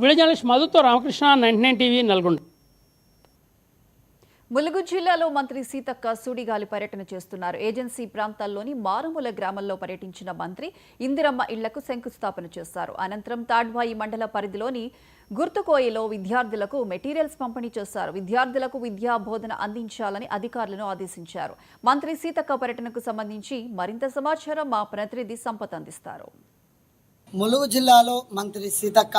Video journalist మధుతో Ramakrishna, 99 TV, Nalgonda. Mulugu జిల్లాలో మంత్రి సీతక్క సుడిగాలి పర్యటన చేస్తున్నారు. ఏజెన్సీ ప్రాంతాల్లోని మారుమూల గ్రామంలో పర్యటించిన మంత్రి ఇందిరమ్మ ఇళ్లకు శంకుస్థాపన చేశారు. అనంతరం తాడ్వాయి మండల పరిధిలోని గుర్తుకోయలో విద్యార్థులకు మెటీరియల్స్ పంపిణీ చేశారు. విద్యార్థులకు విద్యా బోధన అందించాలని అధికారులను ఆదేశించారు. మంత్రి సీతక్క పర్యటనకు సంబంధించి మరింత సమాచారం మా ప్రతినిధి సంపత్ అందిస్తారు. ములుగు జిల్లాలో మంత్రి సీతక్క,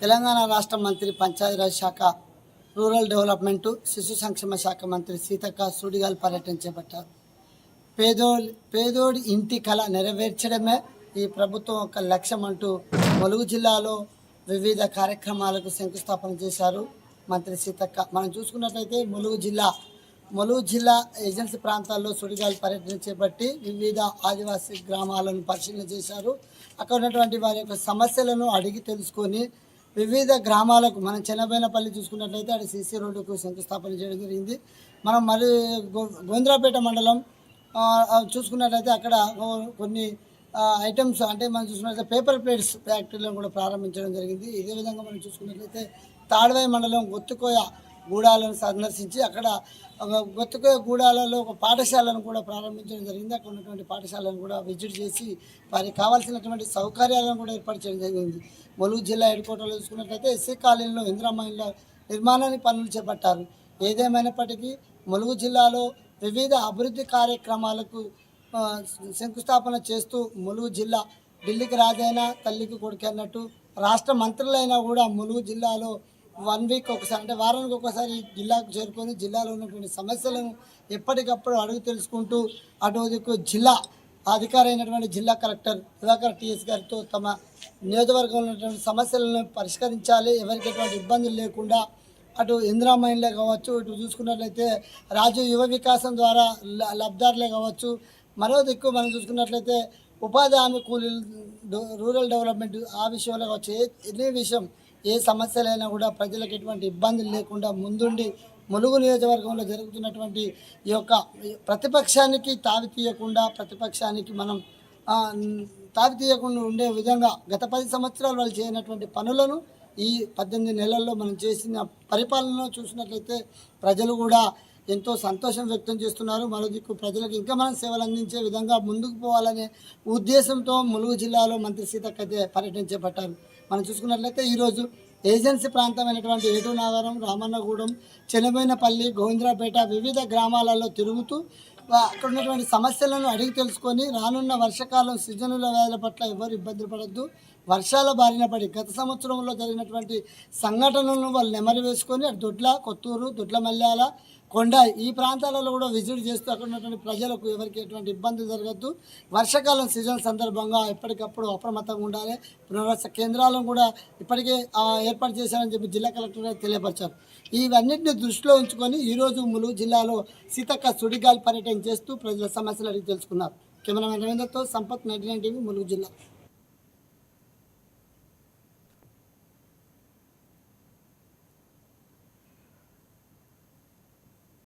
తెలంగాణ రాష్ట్ర మంత్రి పంచాయతీరాజ్ శాఖ, రూరల్ డెవలప్మెంటు, శిశు సంక్షేమ శాఖ మంత్రి సీతక్క సుడిగాలి పర్యటన చేపట్టారు. పేదోడి ఇంటి కళ నెరవేర్చడమే ఈ ప్రభుత్వం ఒక లక్ష్యం అంటూ ములుగు జిల్లాలో వివిధ కార్యక్రమాలకు శంకుస్థాపన చేశారు మంత్రి సీతక్క. మనం చూసుకున్నట్లయితే ములుగు జిల్లా ఏజెన్సీ ప్రాంతాల్లో సుడిగాలి పర్యటన చేపట్టి వివిధ ఆదివాసీ గ్రామాలను పరిశీలన చేశారు. అక్కడ ఉన్నటువంటి వారి యొక్క సమస్యలను అడిగి తెలుసుకొని వివిధ గ్రామాలకు, మనం చెన్నబైనపల్లి చూసుకున్నట్లయితే అక్కడ సీసీ రోడ్డుకు శంకుస్థాపన చేయడం జరిగింది. మనం మరి గోంద్రాపేట మండలం చూసుకున్నట్లయితే అక్కడ కొన్ని ఐటమ్స్, అంటే మనం చూసుకున్నట్లయితే పేపర్ ప్లేట్స్ ఫ్యాక్టరీలను కూడా ప్రారంభించడం జరిగింది. ఇదే విధంగా మనం చూసుకున్నట్లయితే తాడ్వాయి మండలం గొత్తుకోయ గూడాలను సందర్శించి అక్కడ గొత్తుకోయ గూడాలలో ఒక పాఠశాలను కూడా ప్రారంభించడం జరిగింది. అక్కడ ఉన్నటువంటి పాఠశాలను కూడా విజిట్ చేసి వారికి కావాల్సినటువంటి సౌకర్యాలను కూడా ఏర్పాటు చేయడం జరిగింది. ములుగు జిల్లా హెడ్ క్వార్టర్లో చూసుకున్నట్లయితే ఎస్సీ కాలనీలో ఇందిరమ్మ ఇళ్ల నిర్మాణాన్ని పనులు చేపట్టారు. ఏదేమైనప్పటికీ ములుగు జిల్లాలో వివిధ అభివృద్ధి కార్యక్రమాలకు శంకుస్థాపన చేస్తూ ములుగు జిల్లా ఢిల్లీకి రాజైనా తల్లికి కొడుకు అన్నట్టు రాష్ట్ర మంత్రులైనా కూడా ములుగు జిల్లాలో 1 వీక్ ఒకసారి, అంటే వారానికి ఒకసారి జిల్లాకు చేరుకొని జిల్లాలో ఉన్నటువంటి సమస్యలను ఎప్పటికప్పుడు అడుగు తెలుసుకుంటూ అటు జిల్లా అధికారి అయినటువంటి జిల్లా కలెక్టర్ దివాకర్ టీఎస్ గారితో తమ నియోజకవర్గంలో ఉన్నటువంటి సమస్యలను పరిష్కరించాలి, ఎవరికి ఎటువంటి ఇబ్బందులు లేకుండా, అటు ఇందిరమ్మ ఇళ్ళే కావచ్చు, ఇటు చూసుకున్నట్లయితే రాజు యువ వికాసం ద్వారా లబ్ధారులే కావచ్చు, మరో దిక్కు మనం చూసుకున్నట్లయితే ఉపాధి హామీ కూలీలు, రూరల్ డెవలప్మెంట్ ఆ విషయంలో కావచ్చు, ఎన్ని విషయం ఏ సమస్యలైనా కూడా ప్రజలకు ఎటువంటి ఇబ్బందులు లేకుండా ముందుండి ములుగు నియోజకవర్గంలో జరుగుతున్నటువంటి ఈ యొక్క ప్రతిపక్షానికి తావి తీయకుండా, ప్రతిపక్షానికి మనం తావి తీయకుండా ఉండే విధంగా గత 10 సంవత్సరాలు వాళ్ళు చేయనటువంటి పనులను ఈ 18 నెలల్లో మనం చేసిన పరిపాలనలో చూసినట్లయితే ప్రజలు కూడా ఎంతో సంతోషం వ్యక్తం చేస్తున్నారు. మరో దిక్కు ప్రజలకు ఇంకా మనం సేవలు అందించే విధంగా ముందుకు పోవాలనే ఉద్దేశంతో ములుగు జిల్లాలో మంత్రి సీతక్క అయితే పర్యటన చేపట్టారు. మనం చూసుకున్నట్లయితే ఈరోజు ఏజెన్సీ ప్రాంతమైనటువంటి ఏటూనాగారం, రామన్నగూడెం, చెన్నబోయినపల్లి, గోవింద్రాపేట వివిధ గ్రామాలలో తిరుగుతూ అక్కడ ఉన్నటువంటి సమస్యలను అడిగి తెలుసుకొని రానున్న వర్షాకాలం సీజనుల వ్యాధుల పట్ల ఎవరు ఇబ్బంది పడద్దు, వర్షాల బారిన పడి గత సంవత్సరంలో జరిగినటువంటి సంఘటనలను వాళ్ళు నెమరు వేసుకొని అటు దొడ్ల, కొత్తూరు, దొడ్ల మల్యాల, కొండ ఈ ప్రాంతాలలో కూడా విజిట్ చేస్తూ అక్కడ ఉన్నటువంటి ప్రజలకు ఎవరికి ఎటువంటి ఇబ్బందులు జరగద్దు, వర్షాకాలం సీజన్ సందర్భంగా ఎప్పటికప్పుడు అప్రమత్తంగా ఉండాలి, పునరావాస కేంద్రాలను కూడా ఇప్పటికే ఏర్పాటు చేశారని చెప్పి జిల్లా కలెక్టర్ తెలియపరిచారు. ఇవన్నింటినీ దృష్టిలో ఉంచుకొని ఈరోజు ములుగు జిల్లాలో సీతక్క సుడిగాలి పర్యటన చేస్తూ ప్రజల సమస్యలు అడిగి తెలుసుకున్నారు. కెమెరామెన్ రవీంద్రతో సంపత్, 99 టీవీ, ములుగు జిల్లా.